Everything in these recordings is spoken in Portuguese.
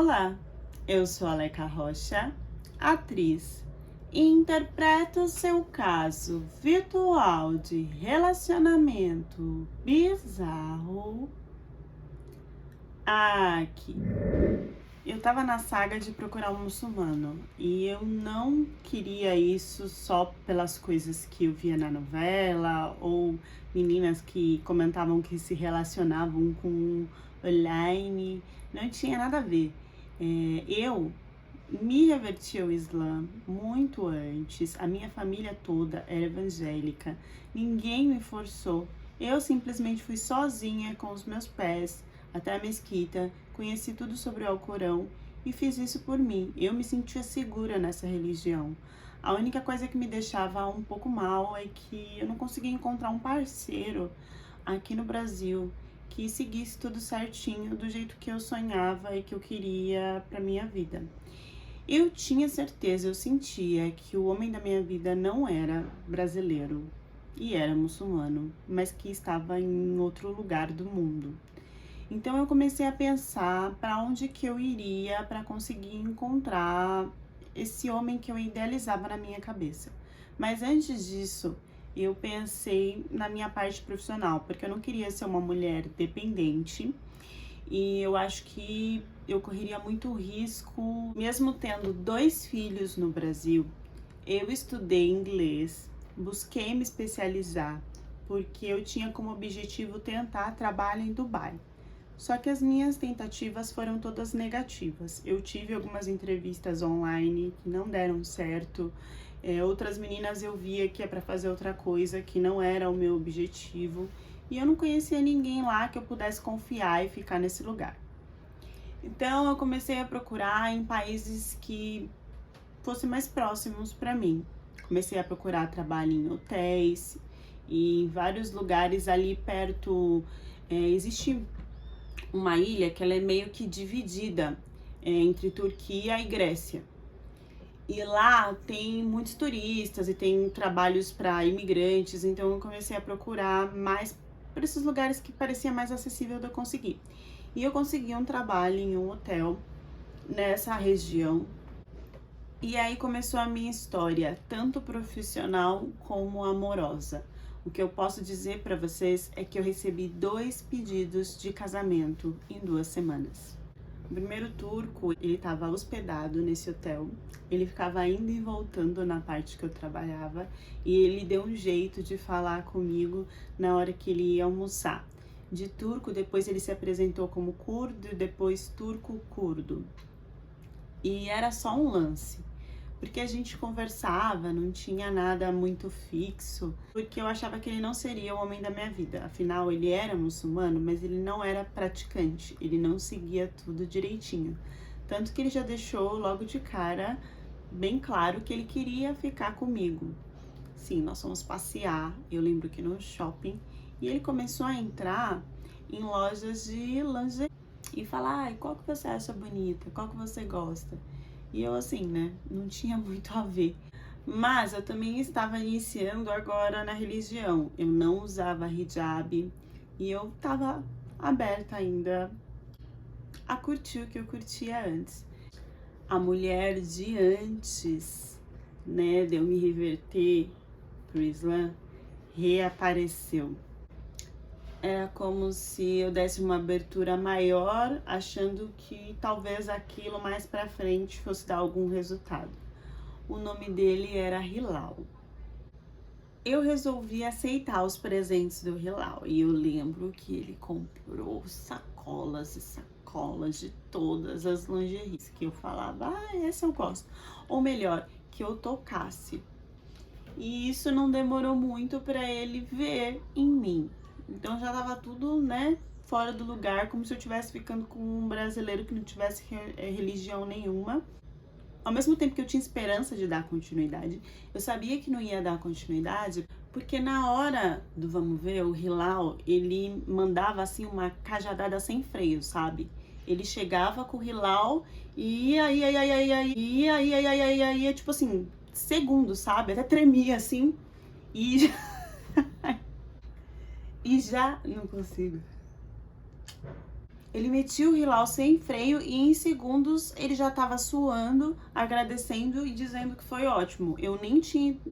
Olá, eu sou a Aleca Rocha, atriz, e interpreto seu caso virtual de relacionamento bizarro aqui. Eu tava na saga de procurar um muçulmano e eu não queria isso só pelas coisas que eu via na novela ou meninas que comentavam que se relacionavam com online. Não tinha nada a ver. Eu me reverti ao Islã muito antes, a minha família toda era evangélica, ninguém me forçou, eu simplesmente fui sozinha com os meus pés até a mesquita, conheci tudo sobre o Alcorão e fiz isso por mim. Eu me sentia segura nessa religião. A única coisa que me deixava um pouco mal é que eu não conseguia encontrar um parceiro aqui no Brasil que seguisse tudo certinho do jeito que eu sonhava e que eu queria para minha vida. Eu tinha certeza, eu sentia que o homem da minha vida não era brasileiro e era muçulmano, mas que estava em outro lugar do mundo. Então eu comecei a pensar para onde que eu iria para conseguir encontrar esse homem que eu idealizava na minha cabeça. Mas antes disso, eu pensei na minha parte profissional, porque eu não queria ser uma mulher dependente e eu acho que eu correria muito risco, mesmo tendo 2 filhos no Brasil. Eu estudei inglês, busquei me especializar, porque eu tinha como objetivo tentar trabalho em Dubai. Só que as minhas tentativas foram todas negativas. Eu tive algumas entrevistas online que não deram certo. Outras meninas eu via que é para fazer outra coisa, que não era o meu objetivo. E eu não conhecia ninguém lá que eu pudesse confiar e ficar nesse lugar. Então eu comecei a procurar em países que fossem mais próximos para mim. Comecei a procurar trabalho em hotéis e em vários lugares ali perto. Existe uma ilha que ela é meio que dividida entre Turquia e Grécia. E lá tem muitos turistas e tem trabalhos para imigrantes, então eu comecei a procurar mais por esses lugares que parecia mais acessível de eu conseguir. E eu consegui um trabalho em um hotel nessa região. E aí começou a minha história, tanto profissional como amorosa. O que eu posso dizer para vocês é que eu recebi 2 pedidos de casamento em 2 semanas. O primeiro turco, ele estava hospedado nesse hotel, ele ficava indo e voltando na parte que eu trabalhava e ele deu um jeito de falar comigo na hora que ele ia almoçar. De turco, depois ele se apresentou como curdo e depois turco-curdo. E era só um lance, porque a gente conversava, não tinha nada muito fixo, porque eu achava que ele não seria o homem da minha vida. Afinal, ele era muçulmano, mas ele não era praticante, ele não seguia tudo direitinho. Tanto que ele já deixou logo de cara bem claro que ele queria ficar comigo. Sim, nós fomos passear, eu lembro que no shopping, e ele começou a entrar em lojas de lingerie e falar, ai, qual que você acha bonita, qual que você gosta? E eu assim, né, não tinha muito a ver. Mas eu também estava iniciando agora na religião. Eu não usava hijab e eu estava aberta ainda a curtir o que eu curtia antes. A mulher de antes, né, de eu me reverter pro Islã, reapareceu. Era como se eu desse uma abertura maior, achando que talvez aquilo mais pra frente fosse dar algum resultado. O nome dele era Hilal. Eu resolvi aceitar os presentes do Hilal e eu lembro que ele comprou sacolas e sacolas de todas as lingeries que eu falava, esse eu gosto. Ou melhor, que eu tocasse. E isso não demorou muito para ele ver em mim. Então já tava tudo, né, fora do lugar, como se eu estivesse ficando com um brasileiro que não tivesse religião nenhuma. Ao mesmo tempo que eu tinha esperança de dar continuidade, eu sabia que não ia dar continuidade, porque na hora do vamos ver, o Hilal, ele mandava assim uma cajadada sem freio, sabe? Ele chegava com o Hilal e ia, tipo assim, segundos, sabe? Até tremia assim e e já não consigo. Ele metia o Hilal sem freio e em segundos ele já tava suando, agradecendo e dizendo que foi ótimo. Eu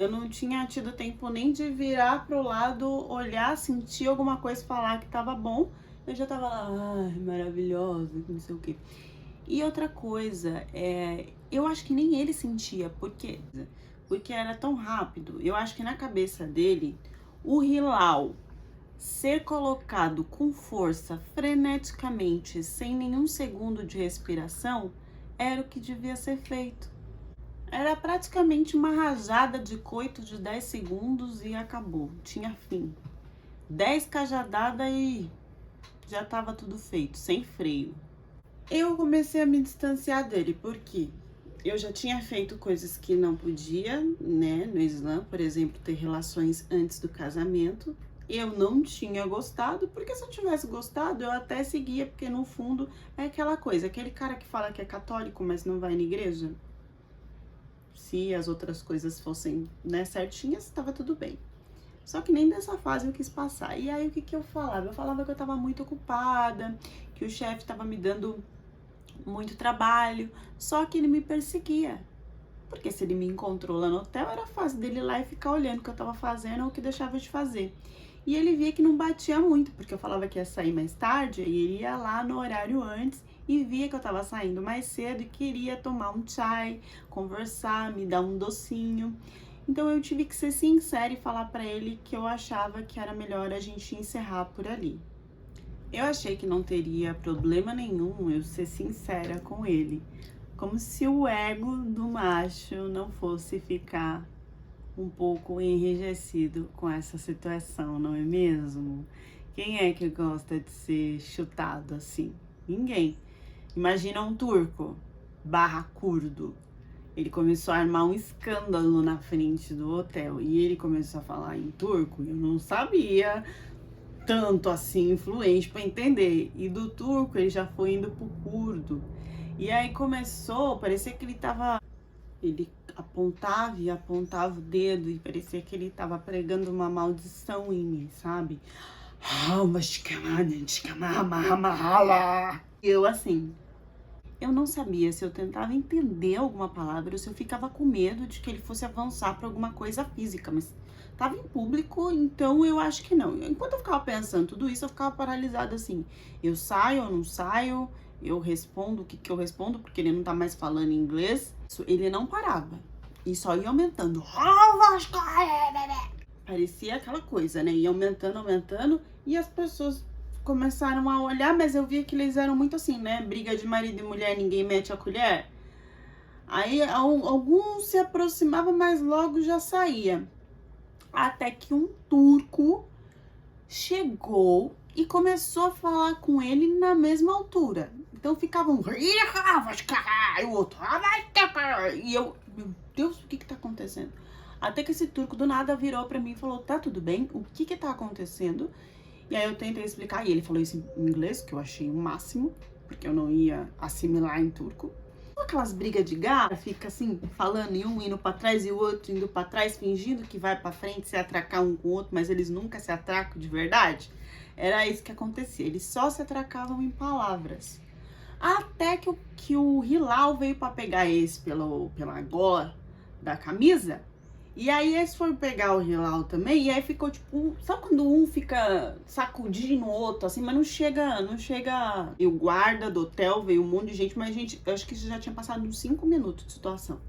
não tinha tido tempo nem de virar pro lado, olhar, sentir alguma coisa, falar que tava bom. Eu já tava lá, ai, maravilhosa, não sei o quê. E outra coisa, eu acho que nem ele sentia, porque era tão rápido. Eu acho que na cabeça dele, o Hilal ser colocado com força, freneticamente, sem nenhum segundo de respiração, era o que devia ser feito. Era praticamente uma rajada de coito de 10 segundos e acabou, tinha fim. 10 cajadadas e já estava tudo feito, sem freio. Eu comecei a me distanciar dele, porque eu já tinha feito coisas que não podia, né, no Islã, por exemplo, ter relações antes do casamento. Eu não tinha gostado, porque se eu tivesse gostado, eu até seguia, porque no fundo é aquela coisa, aquele cara que fala que é católico, mas não vai na igreja. Se as outras coisas fossem, né, certinhas, estava tudo bem. Só que nem dessa fase eu quis passar. E aí o que eu falava? Eu falava que eu estava muito ocupada, que o chefe estava me dando muito trabalho, só que ele me perseguia. Porque se ele me encontrou lá no hotel, era fácil dele ir lá e ficar olhando o que eu tava fazendo ou o que deixava de fazer. E ele via que não batia muito, porque eu falava que ia sair mais tarde, e ele ia lá no horário antes e via que eu tava saindo mais cedo e queria tomar um chai, conversar, me dar um docinho. Então eu tive que ser sincera e falar pra ele que eu achava que era melhor a gente encerrar por ali. Eu achei que não teria problema nenhum eu ser sincera com ele, como se o ego do macho não fosse ficar um pouco enrijecido com essa situação, não é mesmo? Quem é que gosta de ser chutado assim? Ninguém. Imagina um turco barra curdo. Ele começou a armar um escândalo na frente do hotel e ele começou a falar em turco. Eu não sabia tanto assim influente para entender. E do turco ele já foi indo pro curdo. E aí começou, parecia que ele apontava e apontava o dedo e parecia que ele tava pregando uma maldição em mim, sabe? Eu assim, eu não sabia se eu tentava entender alguma palavra ou se eu ficava com medo de que ele fosse avançar para alguma coisa física, mas tava em público, então eu acho que não. Enquanto eu ficava pensando tudo isso, eu ficava paralisada assim. Eu saio ou não saio? Eu respondo o que eu respondo, porque ele não tá mais falando inglês. Ele não parava e só ia aumentando. Parecia aquela coisa, né? Ia aumentando, aumentando, e as pessoas começaram a olhar, mas eu via que eles eram muito assim, né? Briga de marido e mulher, ninguém mete a colher. Aí alguns se aproximavam, mas logo já saía. Até que um turco chegou e começou a falar com ele na mesma altura. Então ficava um... E o outro... E eu... Meu Deus, o que tá acontecendo? Até que esse turco do nada virou pra mim e falou, tá tudo bem? O que tá acontecendo? E aí eu tentei explicar, e ele falou isso em inglês, que eu achei o máximo, porque eu não ia assimilar em turco. Aquelas brigas de gato, fica assim, falando e um indo pra trás e o outro indo pra trás, fingindo que vai pra frente se atracar um com o outro, mas eles nunca se atracam de verdade. Era isso que acontecia, eles só se atracavam em palavras. Até que o Hilal veio pra pegar esse pela gola da camisa. E aí esse foi pegar o Hilal também, e aí ficou tipo, sabe quando um fica sacudindo o outro, assim, mas não chega, e o guarda do hotel, veio um monte de gente, mas gente, eu acho que já tinha passado uns 5 minutos de situação.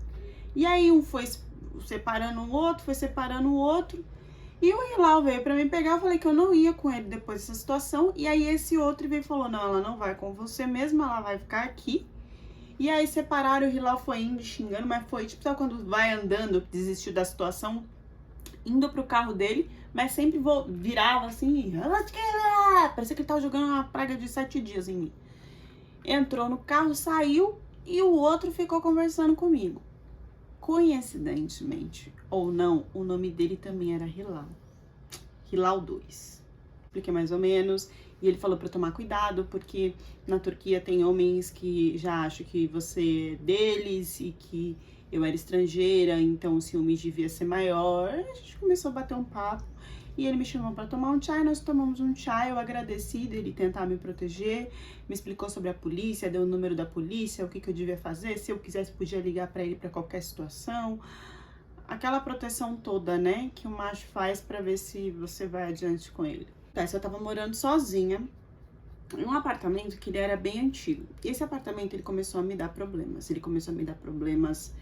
E aí um foi separando o outro, e o Hilal veio pra mim pegar, eu falei que eu não ia com ele depois dessa situação, e aí esse outro veio e falou, não, ela não vai com você mesmo, ela vai ficar aqui. E aí separaram, o Hilal foi indo xingando, mas foi tipo, sabe quando vai andando, desistiu da situação, indo pro carro dele, mas sempre virava assim, parecia que ele tava jogando uma praga de 7 dias em mim. Entrou no carro, saiu e o outro ficou conversando comigo. Coincidentemente, ou não, o nome dele também era Hilal. Hilal 2. Expliquei mais ou menos. E ele falou pra eu tomar cuidado, porque na Turquia tem homens que já acham que você é deles e que eu era estrangeira, então o ciúme devia ser maior. A gente começou a bater um papo E ele me chamou para tomar um chai, nós tomamos um chai, eu agradeci dele tentar me proteger, me explicou sobre a polícia, deu o número da polícia, o que eu devia fazer, se eu quisesse podia ligar para ele para qualquer situação. Aquela proteção toda, né, que o macho faz para ver se você vai adiante com ele. Eu tava morando sozinha em um apartamento que ele era bem antigo. Esse apartamento ele começou a me dar problemas. Ele começou a me dar problemas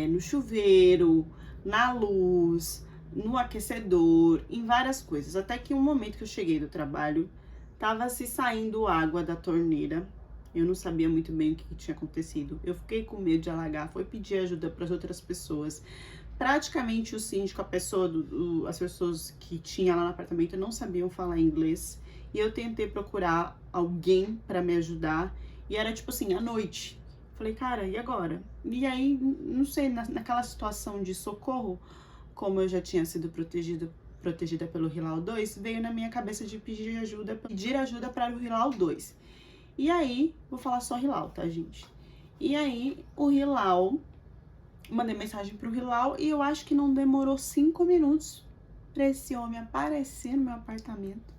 no chuveiro, na luz, no aquecedor, em várias coisas. Até que um momento que eu cheguei do trabalho, tava se saindo água da torneira. Eu não sabia muito bem o que tinha acontecido. Eu fiquei com medo de alagar, fui pedir ajuda para as outras pessoas. Praticamente o síndico, as pessoas que tinha lá no apartamento não sabiam falar inglês. E eu tentei procurar alguém para me ajudar. E era tipo assim, à noite. Falei, cara, e agora? E aí, não sei, naquela situação de socorro, como eu já tinha sido protegida pelo Hilal 2, veio na minha cabeça de pedir ajuda para o Hilal 2. E aí, vou falar só Hilal, tá, gente? E aí, o Hilal, mandei mensagem pro Hilal e eu acho que não demorou 5 minutos pra esse homem aparecer no meu apartamento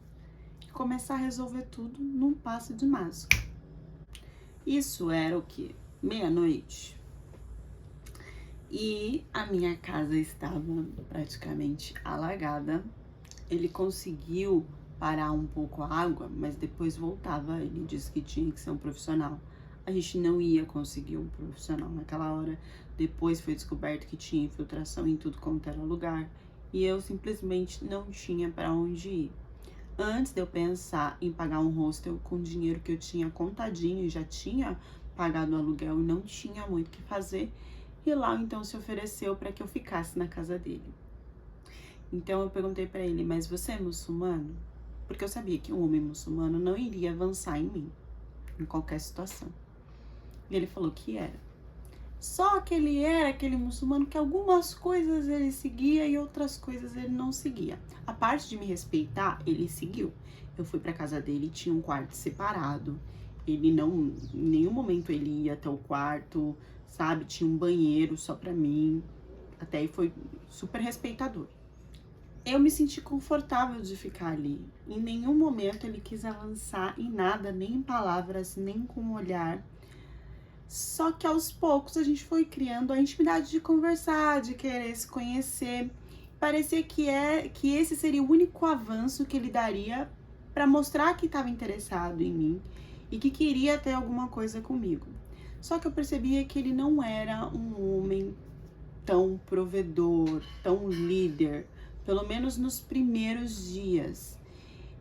e começar a resolver tudo num passe de mágica. Isso era o quê? Meia-noite. E a minha casa estava praticamente alagada. Ele conseguiu parar um pouco a água, mas depois voltava. Ele disse que tinha que ser um profissional. A gente não ia conseguir um profissional naquela hora. Depois foi descoberto que tinha infiltração em tudo quanto era lugar. E eu simplesmente não tinha para onde ir. Antes de eu pensar em pagar um hostel com dinheiro que eu tinha contadinho, já tinha pagado o aluguel e não tinha muito o que fazer, Hilal então se ofereceu para que eu ficasse na casa dele. Então eu perguntei para ele, mas você é muçulmano? Porque eu sabia que um homem muçulmano não iria avançar em mim, em qualquer situação. E ele falou que era. Só que ele era aquele muçulmano que algumas coisas ele seguia e outras coisas ele não seguia. A parte de me respeitar, ele seguiu. Eu fui pra casa dele, tinha um quarto separado. Ele não, em nenhum momento ele ia até o quarto, sabe? Tinha um banheiro só pra mim. Até aí foi super respeitador. Eu me senti confortável de ficar ali. Em nenhum momento ele quis avançar em nada, nem em palavras, nem com um olhar. Só que aos poucos a gente foi criando a intimidade de conversar, de querer se conhecer. Parecia que esse seria o único avanço que ele daria para mostrar que estava interessado em mim e que queria ter alguma coisa comigo. Só que eu percebia que ele não era um homem tão provedor, tão líder, pelo menos nos primeiros dias.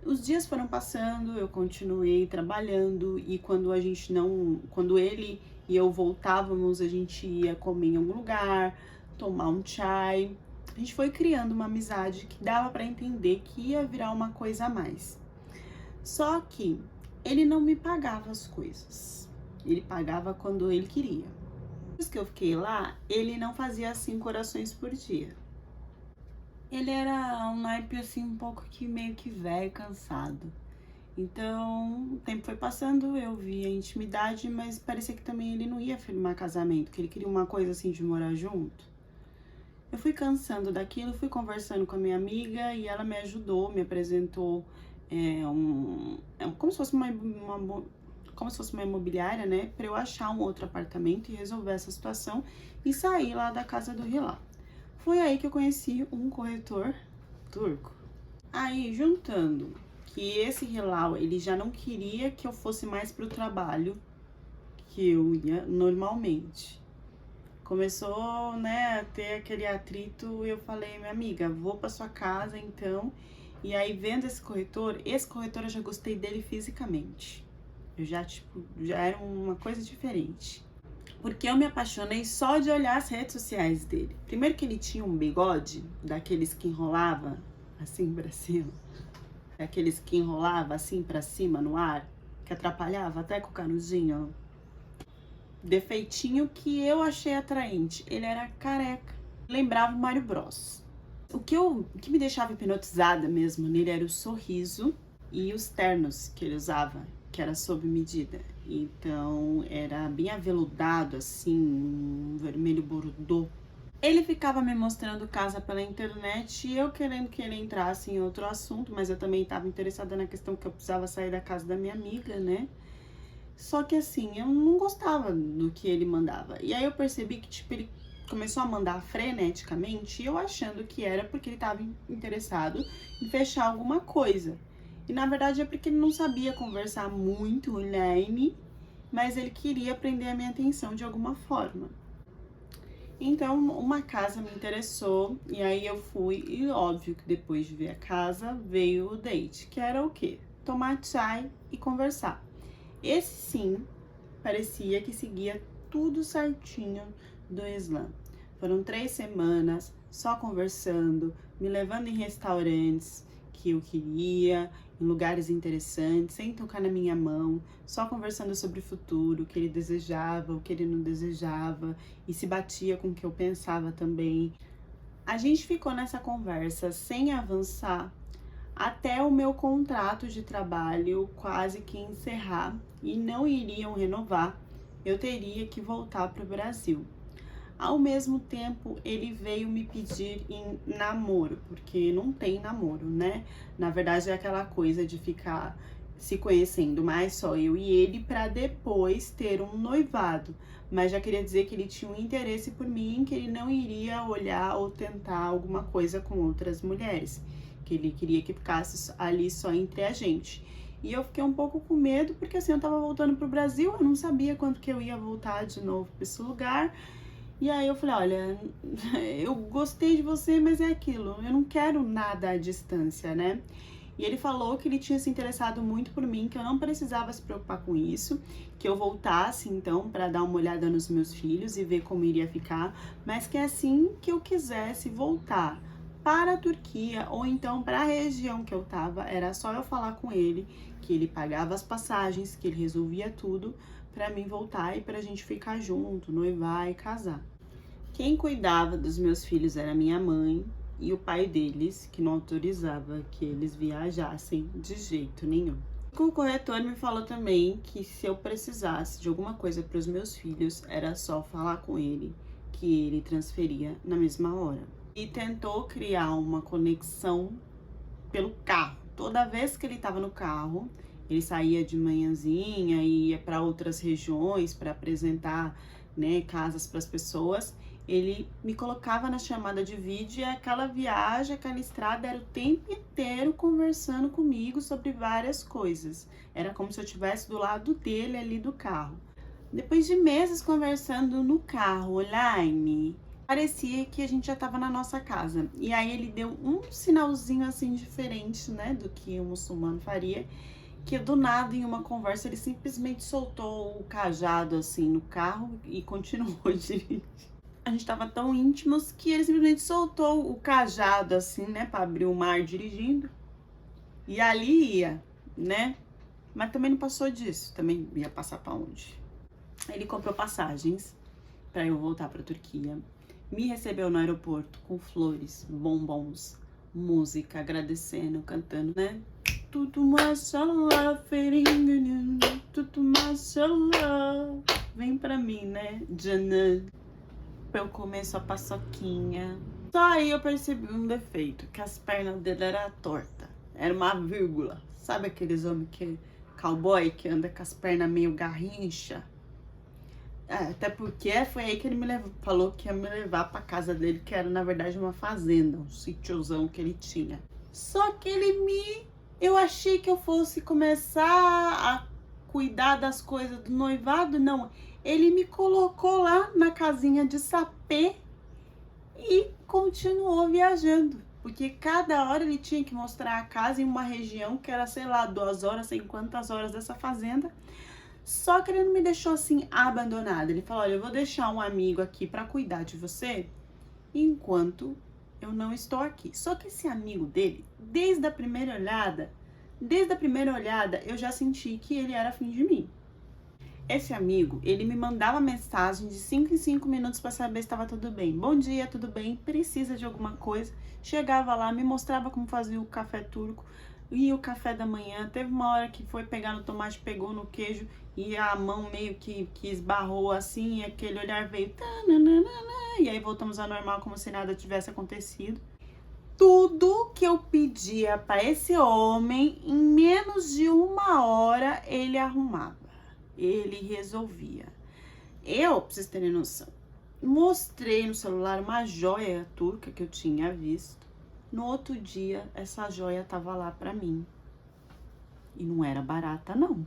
Os dias foram passando, eu continuei trabalhando e quando ele e eu voltávamos, a gente ia comer em algum lugar, tomar um chai. A gente foi criando uma amizade que dava para entender que ia virar uma coisa a mais. Só que ele não me pagava as coisas. Ele pagava quando ele queria. Depois que eu fiquei lá, ele não fazia 5 orações por dia. Ele era um naipe assim, um pouco que meio que velho, cansado. Então, o tempo foi passando, eu vi a intimidade, mas parecia que também ele não ia firmar casamento, que ele queria uma coisa assim de morar junto. Eu fui cansando daquilo, fui conversando com a minha amiga e ela me ajudou, me apresentou como se fosse uma imobiliária, né, para eu achar um outro apartamento e resolver essa situação e sair lá da casa do Hilal. Foi aí que eu conheci um corretor turco. Aí, juntando que esse Hilal, ele já não queria que eu fosse mais pro trabalho que eu ia normalmente. Começou, né, a ter aquele atrito e eu falei, minha amiga, vou pra sua casa então. E aí, vendo esse corretor eu já gostei dele fisicamente. Eu já era uma coisa diferente. Porque eu me apaixonei só de olhar as redes sociais dele. Primeiro que ele tinha um bigode, daqueles que enrolava assim pra cima. Aqueles que enrolava assim pra cima no ar, que atrapalhava até com o canudinho. Defeitinho que eu achei atraente. Ele era careca. Lembrava o Mario Bros. O que me deixava hipnotizada mesmo nele era o sorriso e os ternos que ele usava, que era sob medida. Então, era bem aveludado, assim, um vermelho bordeaux. Ele ficava me mostrando casa pela internet e eu querendo que ele entrasse em outro assunto, mas eu também estava interessada na questão que eu precisava sair da casa da minha amiga, né? Só que assim, eu não gostava do que ele mandava. E aí eu percebi que, tipo, ele começou a mandar freneticamente, e eu achando que era porque ele estava interessado em fechar alguma coisa. E na verdade é porque ele não sabia conversar muito online, mas ele queria prender a minha atenção de alguma forma. Então, uma casa me interessou, e aí eu fui, e óbvio que depois de ver a casa, veio o date, que era o quê? Tomar chai e conversar. Esse sim, parecia que seguia tudo certinho do Islã. Foram 3 semanas só conversando, me levando em restaurantes que eu queria, em lugares interessantes, sem tocar na minha mão, só conversando sobre o futuro, o que ele desejava, o que ele não desejava, e se batia com o que eu pensava também. A gente ficou nessa conversa sem avançar até o meu contrato de trabalho quase que encerrar e não iriam renovar, eu teria que voltar para o Brasil. Ao mesmo tempo, ele veio me pedir em namoro, porque não tem namoro, né? Na verdade, é aquela coisa de ficar se conhecendo mais só eu e ele para depois ter um noivado. Mas já queria dizer que ele tinha um interesse por mim, que ele não iria olhar ou tentar alguma coisa com outras mulheres, que ele queria que ficasse ali só entre a gente. E eu fiquei um pouco com medo, porque assim, eu tava voltando pro Brasil, eu não sabia quando que eu ia voltar de novo pra esse lugar. E aí eu falei, olha, eu gostei de você, mas é aquilo, eu não quero nada à distância, né? E ele falou que ele tinha se interessado muito por mim, que eu não precisava se preocupar com isso, que eu voltasse então para dar uma olhada nos meus filhos e ver como iria ficar, mas que assim que eu quisesse voltar para a Turquia ou então para a região que eu tava, era só eu falar com ele, que ele pagava as passagens, que ele resolvia tudo para mim voltar e para a gente ficar junto, noivar e casar. Quem cuidava dos meus filhos era minha mãe e o pai deles, que não autorizava que eles viajassem de jeito nenhum. O corretor me falou também que se eu precisasse de alguma coisa para os meus filhos, era só falar com ele, que ele transferia na mesma hora. E tentou criar uma conexão pelo carro. Toda vez que ele estava no carro, ele saía de manhãzinha e ia para outras regiões para apresentar, né, casas para as pessoas. Ele me colocava na chamada de vídeo e aquela viagem, aquela estrada era o tempo inteiro conversando comigo sobre várias coisas. Era como se eu estivesse do lado dele ali do carro. Depois de meses conversando no carro, online, parecia que a gente já estava na nossa casa. E aí ele deu um sinalzinho assim diferente, né, do que um muçulmano faria, que do nada em uma conversa ele simplesmente soltou o cajado assim no carro e continuou dirigindo. A gente tava tão íntimos que ele simplesmente soltou o cajado assim, né, para abrir o mar dirigindo. E ali ia, né? Mas também não passou disso, também ia passar para onde? Ele comprou passagens para eu voltar para Turquia. Me recebeu no aeroporto com flores, bombons, música, agradecendo, cantando, né? Tudo mashallah, feringunun, tudo mashallah. Vem pra mim, né? Janã. Pra eu comer sua paçoquinha. Só aí eu percebi um defeito, que as pernas dele eram tortas. Era uma vírgula. Sabe aqueles homens que... cowboy que anda com as pernas meio garrincha? Até porque foi aí que ele falou que ia me levar pra casa dele, que era na verdade uma fazenda, um sítiozão que ele tinha. Só que eu achei que eu fosse começar a cuidar das coisas do noivado, não. Ele me colocou lá na casinha de sapê e continuou viajando. Porque cada hora ele tinha que mostrar a casa em uma região que era, sei lá, 2 horas, sei quantas horas dessa fazenda. Só que ele não me deixou assim abandonada. Ele falou, olha, eu vou deixar um amigo aqui para cuidar de você enquanto eu não estou aqui. Só que esse amigo dele, desde a primeira olhada, eu já senti que ele era afim de mim. Esse amigo, ele me mandava mensagem de 5 em 5 minutos para saber se estava tudo bem. Bom dia, tudo bem? Precisa de alguma coisa? Chegava lá, me mostrava como fazia o café turco, E o café da manhã, teve uma hora que foi pegar no tomate, pegou no queijo e a mão meio que esbarrou assim, e aquele olhar veio, tananana, e aí voltamos ao normal como se nada tivesse acontecido. Tudo que eu pedia para esse homem, em menos de 1 hora, ele arrumava, ele resolvia. Eu, pra vocês terem noção, mostrei no celular uma joia turca que eu tinha visto. No outro dia, essa joia tava lá pra mim. E não era barata, não.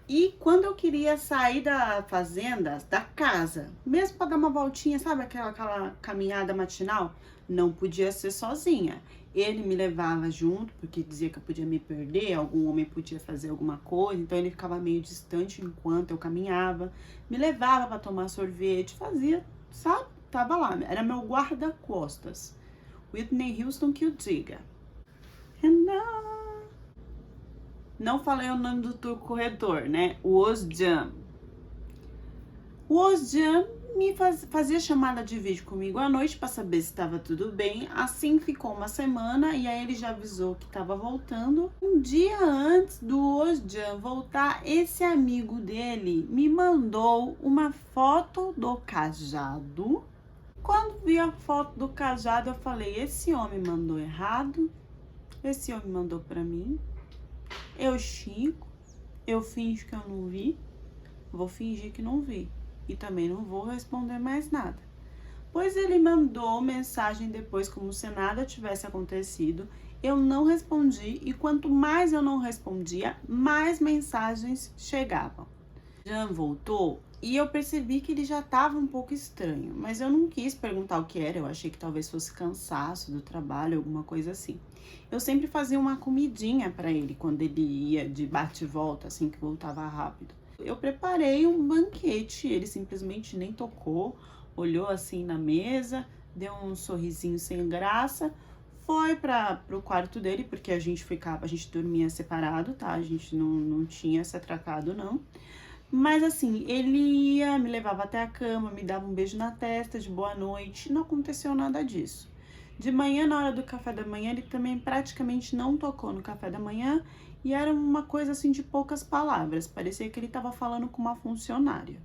E quando eu queria sair da fazenda, da casa, mesmo para dar uma voltinha, sabe aquela caminhada matinal? Não podia ser sozinha. Ele me levava junto, porque dizia que eu podia me perder, algum homem podia fazer alguma coisa, então ele ficava meio distante enquanto eu caminhava. Me levava para tomar sorvete, fazia, sabe? Tava lá, era meu guarda-costas. Whitney Houston que o diga. Não falei o nome do tour corretor, né? O Ozcan. O Ozcan me fazia chamada de vídeo comigo à noite para saber se estava tudo bem. Assim ficou uma semana e aí ele já avisou que estava voltando. Um dia antes do Ozcan voltar, esse amigo dele me mandou uma foto do cajado. Quando vi a foto do cajado, eu falei, esse homem mandou errado. Esse homem mandou para mim. Eu xingo, eu finjo que eu não vi, vou fingir que não vi e também não vou responder mais nada. Pois ele mandou mensagem depois como se nada tivesse acontecido, eu não respondi e quanto mais eu não respondia, mais mensagens chegavam. Jean voltou e eu percebi que ele já estava um pouco estranho, mas eu não quis perguntar o que era, eu achei que talvez fosse cansaço do trabalho, alguma coisa assim. Eu sempre fazia uma comidinha para ele quando ele ia de bate e volta, assim que voltava rápido. Eu preparei um banquete, ele simplesmente nem tocou, olhou assim na mesa, deu um sorrisinho sem graça, foi para o quarto dele, porque a gente dormia separado, tá? A gente não tinha se atracado, não. Mas assim, ele ia, me levava até a cama, me dava um beijo na testa de boa noite, não aconteceu nada disso. De manhã, na hora do café da manhã, ele também praticamente não tocou no café da manhã e era uma coisa assim de poucas palavras, parecia que ele estava falando com uma funcionária.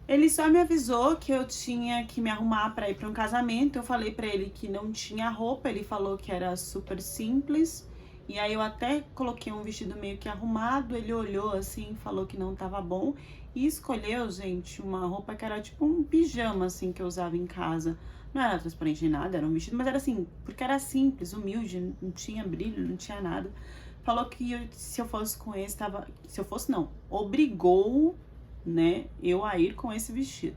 Ele só me avisou que eu tinha que me arrumar para ir para um casamento, eu falei para ele que não tinha roupa, ele falou que era super simples. E aí eu até coloquei um vestido meio que arrumado, ele olhou assim, falou que não tava bom e escolheu, gente, uma roupa que era tipo um pijama assim que eu usava em casa. Não era transparente nem nada, era um vestido, mas era assim, porque era simples, humilde, não tinha brilho, não tinha nada. Falou que se eu fosse com esse, se eu fosse não, obrigou, né, eu a ir com esse vestido.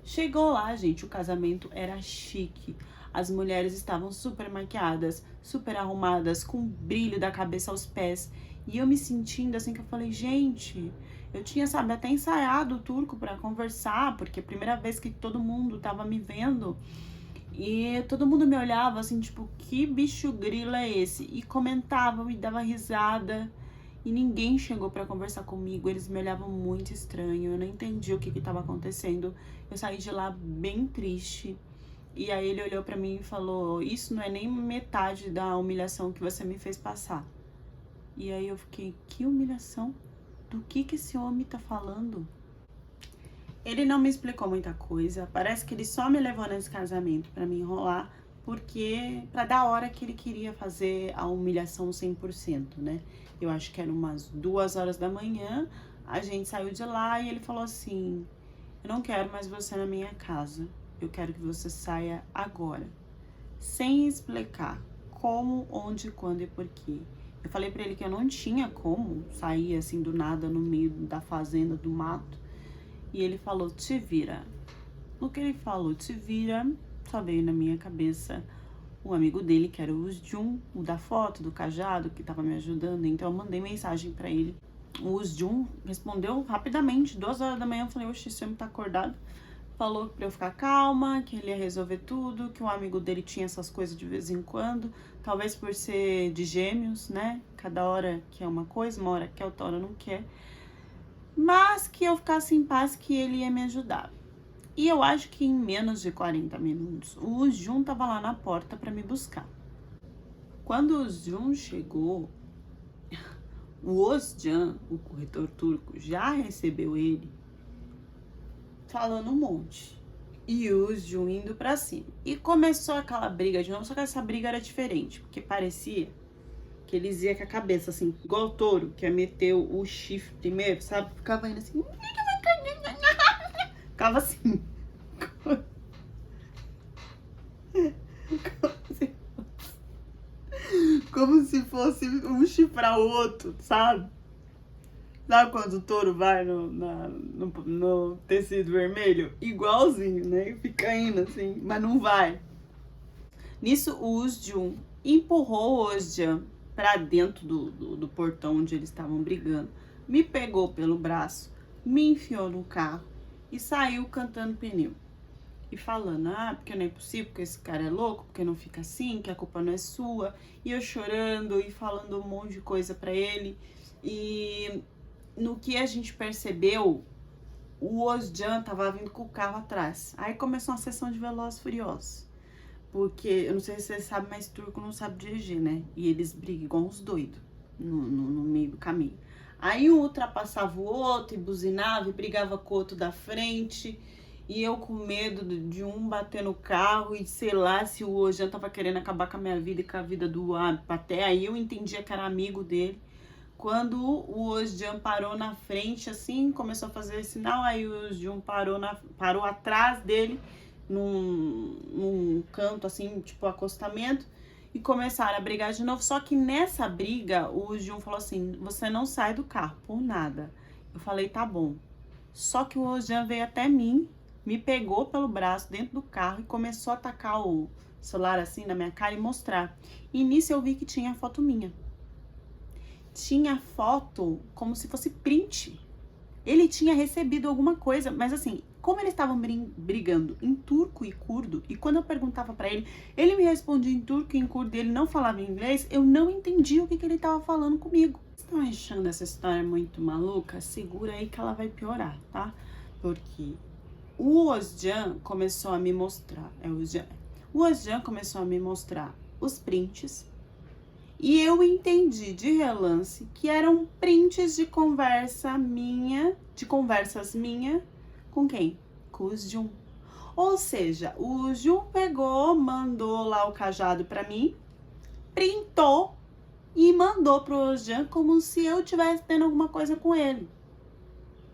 Chegou lá, gente, o casamento era chique. As mulheres estavam super maquiadas, super arrumadas, com brilho da cabeça aos pés. E eu me sentindo assim que eu falei, gente, eu tinha, sabe, até ensaiado o turco para conversar, porque é a primeira vez que todo mundo tava me vendo. E todo mundo me olhava assim, tipo, que bicho grilo é esse? E comentava, me dava risada. E ninguém chegou para conversar comigo, eles me olhavam muito estranho, eu não entendi o que estava acontecendo. Eu saí de lá bem triste. E aí ele olhou para mim e falou, isso não é nem metade da humilhação que você me fez passar. E aí eu fiquei, que humilhação? Do que esse homem tá falando? Ele não me explicou muita coisa, parece que ele só me levou nesse casamento para me enrolar, porque para dar a hora que ele queria fazer a humilhação 100%, né? Eu acho que era umas 2 horas da manhã, a gente saiu de lá e ele falou assim, eu não quero mais você na minha casa, eu quero que você saia agora, sem explicar como, onde, quando e porquê. Eu falei pra ele que eu não tinha como sair assim do nada no meio da fazenda, do mato, e ele falou, te vira. No que ele falou, te vira, só veio na minha cabeça um amigo dele, que era o Usjun, o da foto, do cajado, que tava me ajudando. Então eu mandei mensagem pra ele. O Usjun respondeu rapidamente, 2 horas da manhã. Eu falei, oxe, esse homem tá acordado. Falou pra eu ficar calma, que ele ia resolver tudo, que um amigo dele tinha essas coisas de vez em quando. Talvez por ser de gêmeos, né? Cada hora quer uma coisa, uma hora quer, outra hora não quer. Mas que eu ficasse em paz, que ele ia me ajudar. E eu acho que em menos de 40 minutos, o Jun tava lá na porta para me buscar. Quando o Jun chegou, o Ozcan, o corretor turco, já recebeu ele falando um monte. E o Jun indo pra cima. E começou aquela briga de novo, só que essa briga era diferente, porque parecia que eles iam com a cabeça assim, igual o touro, que ia meter o chifre primeiro, sabe? Ficava indo assim. Ficava assim. Como se fosse um chifrar o outro, sabe? Sabe quando o touro vai no tecido vermelho? Igualzinho, né? Fica indo assim, mas não vai. Nisso, o Usjun empurrou o Ozcan pra dentro do portão onde eles estavam brigando, me pegou pelo braço, me enfiou no carro e saiu cantando pneu. E falando, porque não é possível, porque esse cara é louco, porque não fica assim, que a culpa não é sua. E eu chorando e falando um monte de coisa pra ele. E no que a gente percebeu, o Ozcan tava vindo com o carro atrás. Aí começou uma sessão de Velozes e Furiosos. Porque, eu não sei se você sabe, mas turco não sabe dirigir, né? E eles brigam igual uns doidos no meio do caminho. Aí um ultrapassava o outro e buzinava e brigava com o outro da frente. E eu com medo de um bater no carro e sei lá se o Ozcan tava querendo acabar com a minha vida e com a vida do até aí eu entendia que era amigo dele. Quando o Ozcan parou na frente, assim, começou a fazer sinal, aí o Ozcan parou atrás dele, num canto, assim, tipo acostamento, e começaram a brigar de novo. Só que nessa briga, o Ozcan falou assim, você não sai do carro, por nada. Eu falei, tá bom. Só que o Ozcan veio até mim, me pegou pelo braço dentro do carro e começou a atacar o celular assim na minha cara e mostrar. E nisso eu vi que tinha foto minha. Tinha foto como se fosse print. Ele tinha recebido alguma coisa, mas assim, como eles estavam brigando em turco e curdo, e quando eu perguntava pra ele, ele me respondia em turco e em curdo e ele não falava inglês, eu não entendia o que ele tava falando comigo. Estão achando essa história muito maluca? Segura aí que ela vai piorar, tá? Porque o Ozcan começou a me mostrar, o Ozcan começou a me mostrar os prints e eu entendi de relance que eram prints de conversas minha com quem? Com o Jun. Ou seja, o Jun pegou, mandou lá o cajado pra mim, printou e mandou pro Ozcan como se eu tivesse tendo alguma coisa com ele.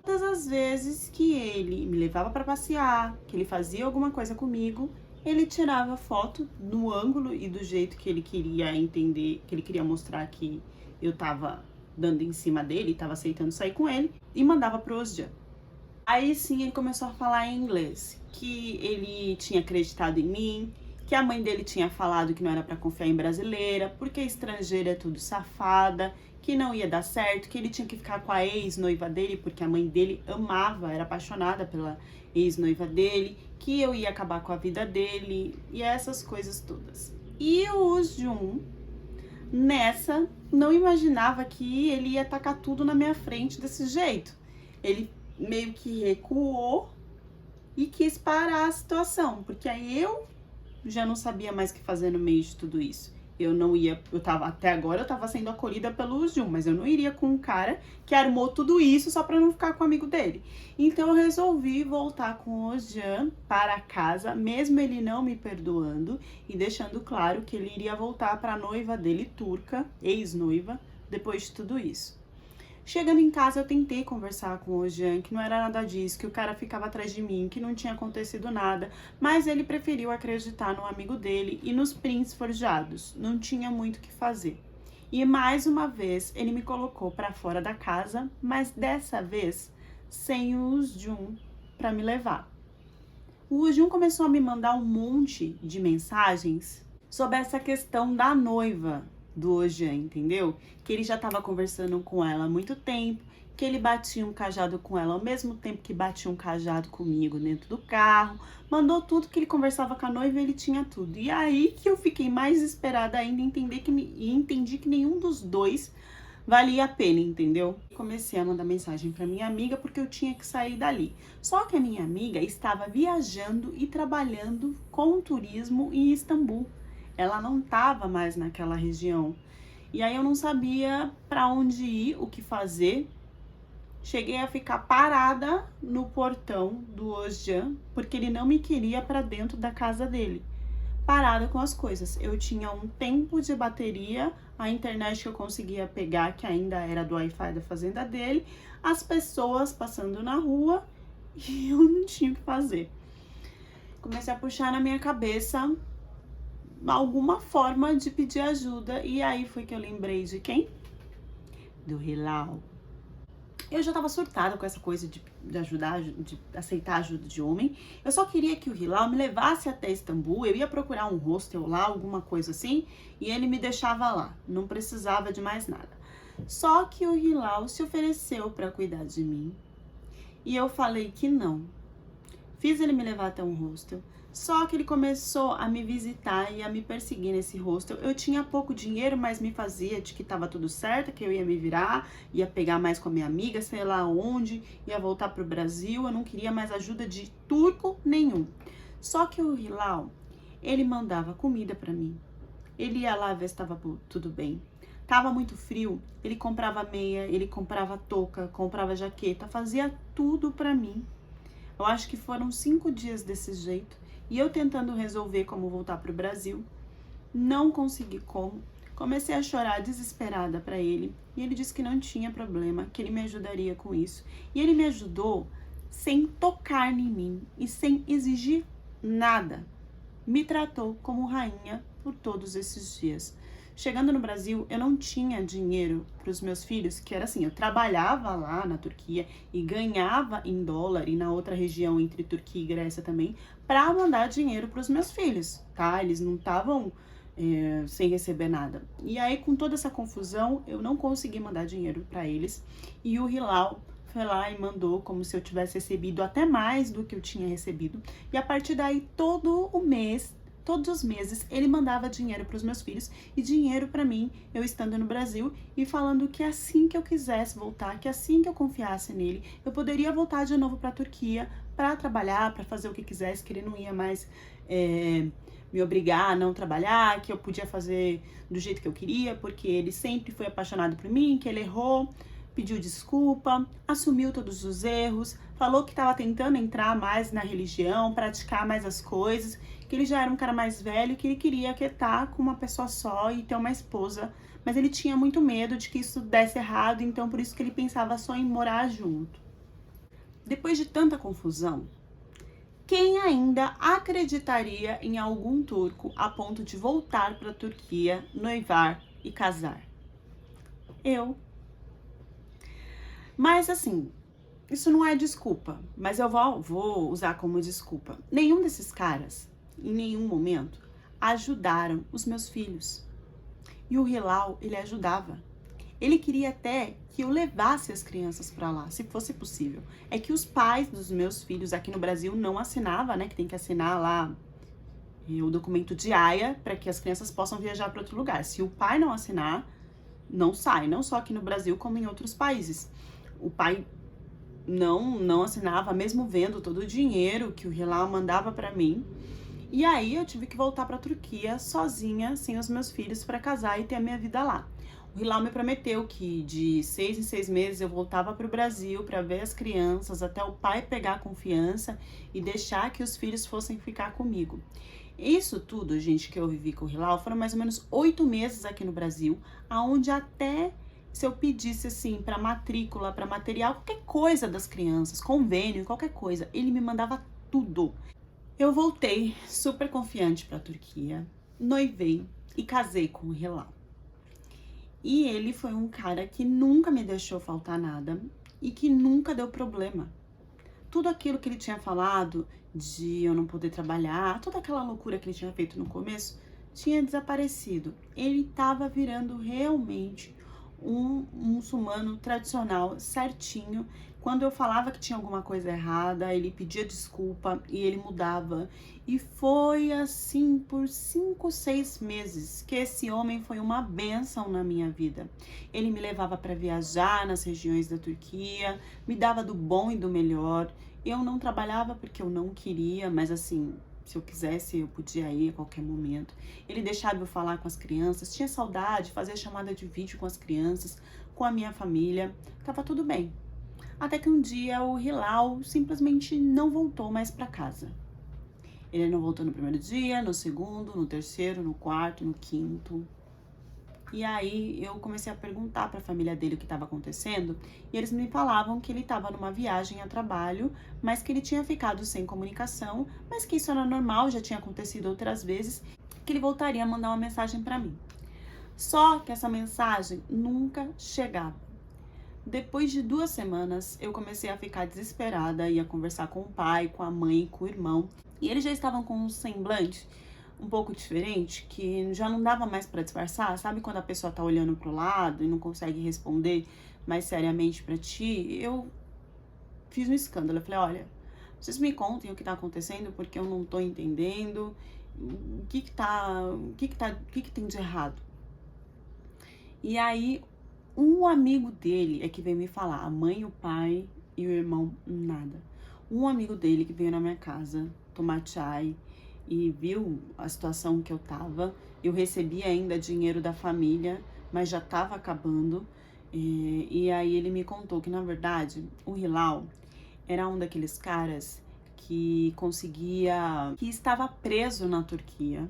Todas as vezes que ele me levava para passear, que ele fazia alguma coisa comigo, ele tirava foto no ângulo e do jeito que ele queria entender, que ele queria mostrar que eu tava dando em cima dele, tava aceitando sair com ele, e mandava pro Ozcan. Aí sim ele começou a falar em inglês, que ele tinha acreditado em mim, que a mãe dele tinha falado que não era para confiar em brasileira, porque estrangeira é tudo safada, que não ia dar certo, que ele tinha que ficar com a ex-noiva dele, porque a mãe dele amava, era apaixonada pela ex-noiva dele, que eu ia acabar com a vida dele, e essas coisas todas. E o Jun, nessa, não imaginava que ele ia tacar tudo na minha frente desse jeito. Ele meio que recuou e quis parar a situação, porque aí eu já não sabia mais o que fazer no meio de tudo isso. Até agora eu tava sendo acolhida pelo Jun, mas eu não iria com um cara que armou tudo isso só pra não ficar com o amigo dele. Então eu resolvi voltar com o Ozcan para casa, mesmo ele não me perdoando e deixando claro que ele iria voltar pra noiva dele, turca, ex-noiva, depois de tudo isso. Chegando em casa, eu tentei conversar com o Ozcan, que não era nada disso, que o cara ficava atrás de mim, que não tinha acontecido nada, mas ele preferiu acreditar no amigo dele e nos prints forjados, não tinha muito o que fazer. E mais uma vez, ele me colocou para fora da casa, mas dessa vez sem o Ozcan para me levar. O Ozcan começou a me mandar um monte de mensagens sobre essa questão da noiva do Ozcan, entendeu? Que ele já estava conversando com ela há muito tempo, que ele batia um cajado com ela ao mesmo tempo que batia um cajado comigo dentro do carro, mandou tudo que ele conversava com a noiva e ele tinha tudo. E aí que eu fiquei mais desesperada ainda e entendi que nenhum dos dois valia a pena, entendeu? Comecei a mandar mensagem para minha amiga porque eu tinha que sair dali. Só que a minha amiga estava viajando e trabalhando com turismo em Istambul. ela não estava mais naquela região. E aí eu não sabia para onde ir, o que fazer. Cheguei a ficar parada no portão do Osjan, porque ele não me queria para dentro da casa dele. Parada com as coisas. Eu tinha um tempo de bateria, a internet que eu conseguia pegar, que ainda era do Wi-Fi da fazenda dele, as pessoas passando na rua e eu não tinha o que fazer. Comecei a puxar na minha cabeça alguma forma de pedir ajuda e aí foi que eu lembrei de quem? Do Hilal. Eu já tava surtada com essa coisa de ajudar, de aceitar ajuda de homem. Eu só queria que o Hilal me levasse até Istambul. Eu ia procurar um hostel lá, alguma coisa assim, e ele me deixava lá. Não precisava de mais nada. Só que o Hilal se ofereceu para cuidar de mim. E eu falei que não. Fiz ele me levar até um hostel. Só que ele começou a me visitar e a me perseguir nesse hostel. Eu tinha pouco dinheiro, mas me fazia de que tava tudo certo, que eu ia me virar, ia pegar mais com a minha amiga, sei lá onde, ia voltar pro Brasil. Eu não queria mais ajuda de turco nenhum. Só que o Hilal, ele mandava comida pra mim. Ele ia lá ver se tava tudo bem. Tava muito frio, ele comprava meia, ele comprava touca, comprava jaqueta, fazia tudo pra mim. Eu acho que foram 5 dias desse jeito. E eu tentando resolver como voltar pro Brasil. Não consegui como. Comecei a chorar desesperada para ele. E ele disse que não tinha problema, que ele me ajudaria com isso. E ele me ajudou sem tocar em mim e sem exigir nada. Me tratou como rainha por todos esses dias. Chegando no Brasil, eu não tinha dinheiro para os meus filhos, que era assim, eu trabalhava lá na Turquia e ganhava em dólar e na outra região entre Turquia e Grécia também, para mandar dinheiro para os meus filhos, tá? Eles não estavam sem receber nada. E aí, com toda essa confusão, eu não consegui mandar dinheiro para eles. E o Hilal foi lá e mandou como se eu tivesse recebido até mais do que eu tinha recebido. E a partir daí, todo o mês, todos os meses, ele mandava dinheiro para os meus filhos e dinheiro para mim, eu estando no Brasil, e falando que assim que eu quisesse voltar, que assim que eu confiasse nele, eu poderia voltar de novo para a Turquia para trabalhar, para fazer o que quisesse, que ele não ia mais me obrigar a não trabalhar, que eu podia fazer do jeito que eu queria, porque ele sempre foi apaixonado por mim, que ele errou, pediu desculpa, assumiu todos os erros, falou que estava tentando entrar mais na religião, praticar mais as coisas, que ele já era um cara mais velho, que ele queria estar com uma pessoa só e ter uma esposa, mas ele tinha muito medo de que isso desse errado, então por isso que ele pensava só em morar junto. Depois de tanta confusão, quem ainda acreditaria em algum turco a ponto de voltar para a Turquia, noivar e casar? Eu. Mas assim, isso não é desculpa, mas eu vou usar como desculpa. Nenhum desses caras, em nenhum momento, ajudaram os meus filhos. E o Hilal, ele ajudava. Ele queria até que eu levasse as crianças para lá, se fosse possível. É que os pais dos meus filhos aqui no Brasil não assinavam, né? Que tem que assinar lá o documento de AIA para que as crianças possam viajar para outro lugar. Se o pai não assinar, não sai, não só aqui no Brasil, como em outros países. O pai não assinava, mesmo vendo todo o dinheiro que o Hilal mandava para mim. E aí eu tive que voltar para a Turquia sozinha, sem os meus filhos, para casar e ter a minha vida lá. O Hilal me prometeu que de 6 em 6 meses eu voltava para o Brasil para ver as crianças, até o pai pegar confiança e deixar que os filhos fossem ficar comigo. Isso tudo, gente, que eu vivi com o Hilal, foram mais ou menos 8 meses aqui no Brasil, aonde até se eu pedisse assim para matrícula, para material, qualquer coisa das crianças, convênio, qualquer coisa, ele me mandava tudo. Eu voltei super confiante para a Turquia, noivei e casei com o Hilal. E ele foi um cara que nunca me deixou faltar nada e que nunca deu problema. Tudo aquilo que ele tinha falado de eu não poder trabalhar, toda aquela loucura que ele tinha feito no começo, tinha desaparecido. Ele estava virando realmente um muçulmano tradicional, certinho. Quando eu falava que tinha alguma coisa errada, ele pedia desculpa e ele mudava. E foi assim por 5, 6 meses que esse homem foi uma bênção na minha vida. Ele me levava para viajar nas regiões da Turquia, me dava do bom e do melhor. Eu não trabalhava porque eu não queria, mas assim, Se eu quisesse, eu podia ir a qualquer momento. Ele deixava eu falar com as crianças, tinha saudade, fazia chamada de vídeo com as crianças, com a minha família, tava tudo bem. Até que um dia o Hilal simplesmente não voltou mais para casa. Ele não voltou no primeiro dia, no segundo, no terceiro, no quarto, no quinto. E aí eu comecei a perguntar para a família dele o que estava acontecendo, e eles me falavam que ele estava numa viagem a trabalho, mas que ele tinha ficado sem comunicação, mas que isso era normal, já tinha acontecido outras vezes, que ele voltaria a mandar uma mensagem para mim. Só que essa mensagem nunca chegava. Depois de 2 semanas, eu comecei a ficar desesperada, ia conversar com o pai, com a mãe, com o irmão, e eles já estavam com um semblante um pouco diferente, que já não dava mais pra disfarçar. Sabe quando a pessoa tá olhando pro lado e não consegue responder mais seriamente pra ti? Eu fiz um escândalo, eu falei, olha, vocês me contem o que tá acontecendo, porque eu não tô entendendo, o que tem de errado? E aí, um amigo dele é que veio me falar, a mãe, o pai e o irmão, nada. Um amigo dele que veio na minha casa tomar chai e viu a situação que eu tava. Eu recebi ainda dinheiro da família, mas já tava acabando. E aí ele me contou que, na verdade, o Hilal era um daqueles caras que estava preso na Turquia,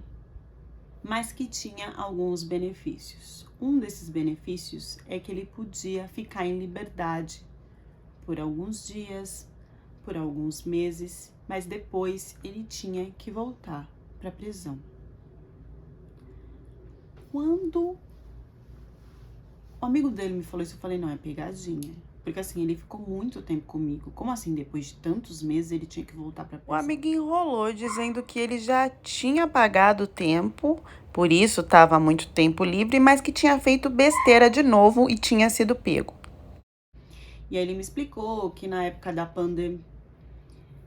mas que tinha alguns benefícios. Um desses benefícios é que ele podia ficar em liberdade por alguns dias, por alguns meses, mas depois ele tinha que voltar para a prisão. Quando o amigo dele me falou isso, eu falei, não, é pegadinha. Porque assim, ele ficou muito tempo comigo. Como assim, depois de tantos meses, ele tinha que voltar pra prisão? O amigo enrolou, dizendo que ele já tinha pagado o tempo, por isso estava muito tempo livre, mas que tinha feito besteira de novo e tinha sido pego. E aí ele me explicou que na época da pandemia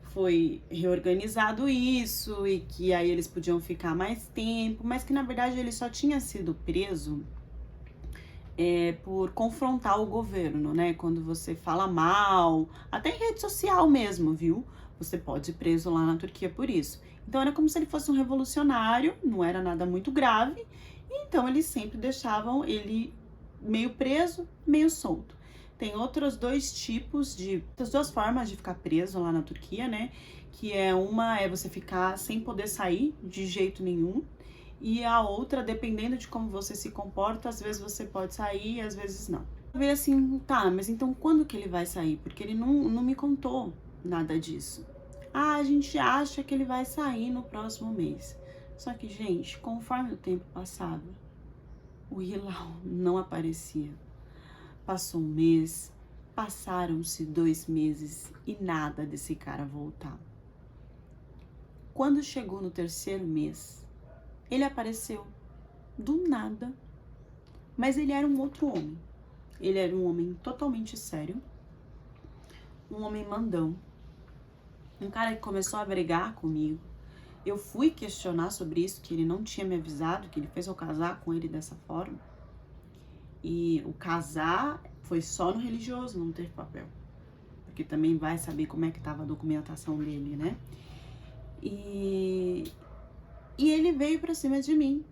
foi reorganizado isso e que aí eles podiam ficar mais tempo, mas que na verdade ele só tinha sido preso por confrontar o governo, né? Quando você fala mal, até em rede social mesmo, viu? Você pode ir preso lá na Turquia por isso. Então era como se ele fosse um revolucionário, não era nada muito grave, então eles sempre deixavam ele meio preso, meio solto. Tem outros outras duas formas de ficar preso lá na Turquia, né? Que uma é você ficar sem poder sair de jeito nenhum, e a outra, dependendo de como você se comporta, às vezes você pode sair e às vezes não. Eu falei assim, tá, mas então quando que ele vai sair? Porque ele não me contou nada disso. Ah, a gente acha que ele vai sair no próximo mês. Só que, gente, conforme o tempo passava, o Hilal não aparecia. Passou um mês, passaram-se 2 meses e nada desse cara voltar. Quando chegou no 3º mês, ele apareceu do nada, mas ele era um outro homem. Ele era um homem totalmente sério, um homem mandão, um cara que começou a brigar comigo. Eu fui questionar sobre isso, que ele não tinha me avisado, que ele fez eu casar com ele dessa forma. E o casar foi só no religioso, não teve papel. Porque também vai saber como é que tava a documentação dele, né? E ele veio pra cima de mim,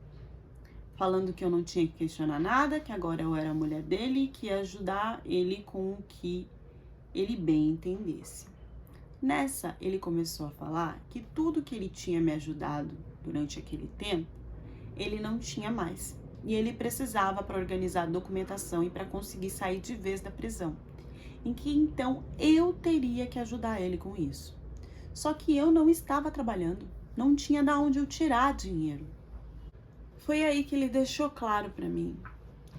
falando que eu não tinha que questionar nada, que agora eu era a mulher dele, que ia ajudar ele com o que ele bem entendesse. Nessa, ele começou a falar que tudo que ele tinha me ajudado durante aquele tempo, ele não tinha mais. E ele precisava para organizar a documentação e para conseguir sair de vez da prisão. Em que então eu teria que ajudar ele com isso. Só que eu não estava trabalhando, não tinha de onde eu tirar dinheiro. Foi aí que ele deixou claro para mim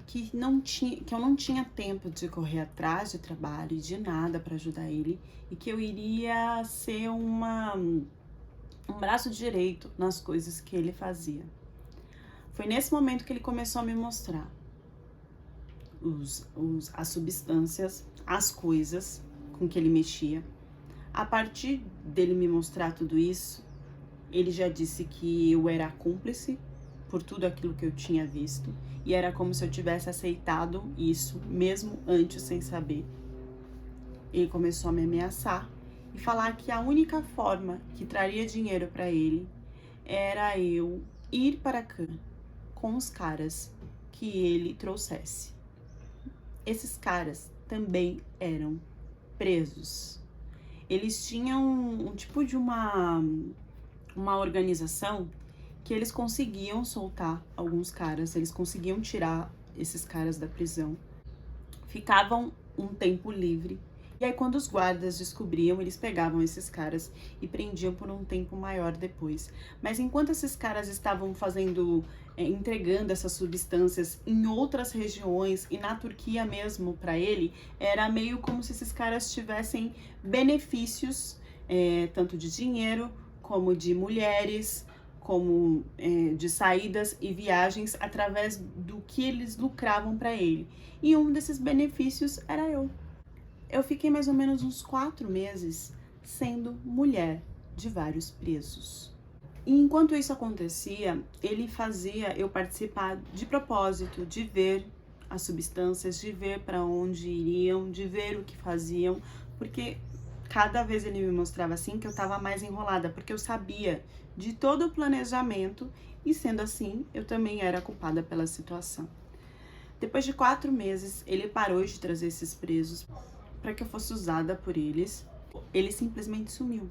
que eu não tinha tempo de correr atrás de trabalho e de nada para ajudar ele, e que eu iria ser um braço direito nas coisas que ele fazia. Foi nesse momento que ele começou a me mostrar as substâncias, as coisas com que ele mexia. A partir dele me mostrar tudo isso, ele já disse que eu era cúmplice por tudo aquilo que eu tinha visto, e era como se eu tivesse aceitado isso, mesmo antes sem saber. Ele começou a me ameaçar e falar que a única forma que traria dinheiro para ele era eu ir para cá com os caras que ele trouxesse. Esses caras também eram presos. Eles tinham um tipo de uma organização que eles conseguiam soltar alguns caras, eles conseguiam tirar esses caras da prisão, ficavam um tempo livre. E aí, quando os guardas descobriam, eles pegavam esses caras e prendiam por um tempo maior depois. Mas enquanto esses caras estavam entregando essas substâncias em outras regiões e na Turquia mesmo para ele, era meio como se esses caras tivessem benefícios, tanto de dinheiro como de mulheres, como de saídas e viagens através do que eles lucravam para ele. E um desses benefícios era eu. Eu fiquei mais ou menos uns 4 meses sendo mulher de vários presos. E enquanto isso acontecia, ele fazia eu participar de propósito, de ver as substâncias, de ver para onde iriam, de ver o que faziam, porque cada vez ele me mostrava assim que eu estava mais enrolada, porque eu sabia de todo o planejamento e, sendo assim, eu também era culpada pela situação. Depois de 4 meses, ele parou de trazer esses presos para que eu fosse usada por eles. Ele simplesmente sumiu.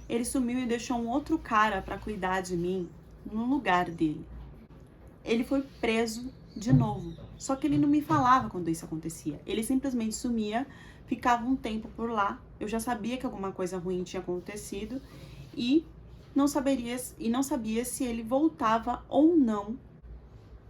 Ele sumiu e deixou um outro cara para cuidar de mim no lugar dele. Ele foi preso de novo. Só que ele não me falava quando isso acontecia. Ele simplesmente sumia, ficava um tempo por lá. Eu já sabia que alguma coisa ruim tinha acontecido e não sabia se ele voltava ou não.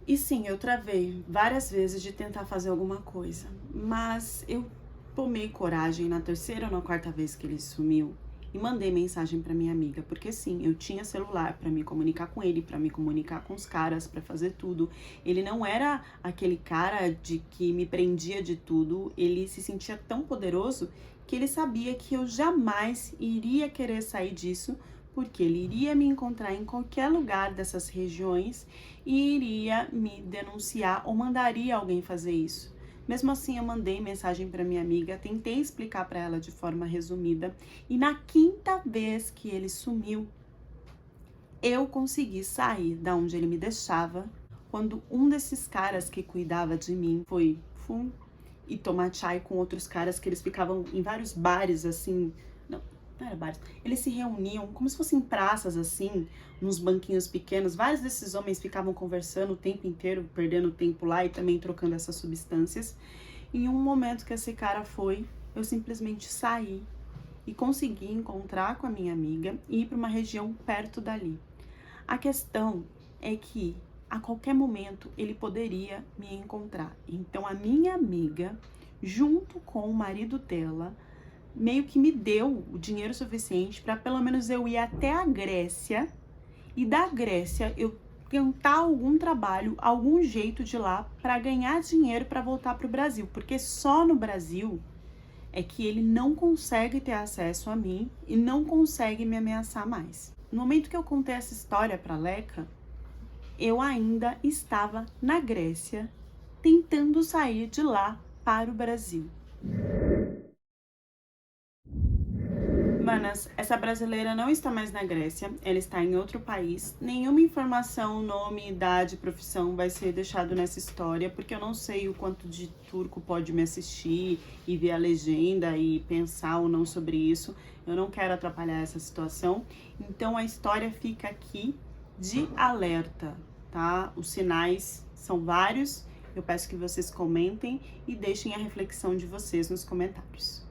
E sim, eu travei várias vezes de tentar fazer alguma coisa, mas eu tomei coragem na 3ª ou na 4ª vez que ele sumiu e mandei mensagem para minha amiga, porque sim, eu tinha celular para me comunicar com ele, para me comunicar com os caras, para fazer tudo. Ele não era aquele cara de que me prendia de tudo, ele se sentia tão poderoso que ele sabia que eu jamais iria querer sair disso, porque ele iria me encontrar em qualquer lugar dessas regiões e iria me denunciar ou mandaria alguém fazer isso. Mesmo assim, eu mandei mensagem para minha amiga, tentei explicar para ela de forma resumida, e na 5ª vez que ele sumiu, eu consegui sair da onde ele me deixava, quando um desses caras que cuidava de mim foi e tomar chai com outros caras que eles ficavam em vários bares assim. Não era bares, eles se reuniam como se fossem praças assim, nos banquinhos pequenos. Vários desses homens ficavam conversando o tempo inteiro, perdendo tempo lá e também trocando essas substâncias. Em um momento que esse cara foi, eu simplesmente saí e consegui encontrar com a minha amiga e ir para uma região perto dali. A questão é que a qualquer momento ele poderia me encontrar. Então a minha amiga, junto com o marido dela, meio que me deu o dinheiro suficiente para pelo menos eu ir até a Grécia e da Grécia eu tentar algum trabalho, algum jeito de lá para ganhar dinheiro para voltar para o Brasil, porque só no Brasil é que ele não consegue ter acesso a mim e não consegue me ameaçar mais. No momento que eu contei essa história para Leca, eu ainda estava na Grécia tentando sair de lá para o Brasil. Manas, essa brasileira não está mais na Grécia, ela está em outro país. Nenhuma informação, nome, idade, profissão vai ser deixado nessa história, porque eu não sei o quanto de turco pode me assistir e ver a legenda e pensar ou não sobre isso. Eu não quero atrapalhar essa situação, então a história fica aqui de alerta, tá? Os sinais são vários, eu peço que vocês comentem e deixem a reflexão de vocês nos comentários.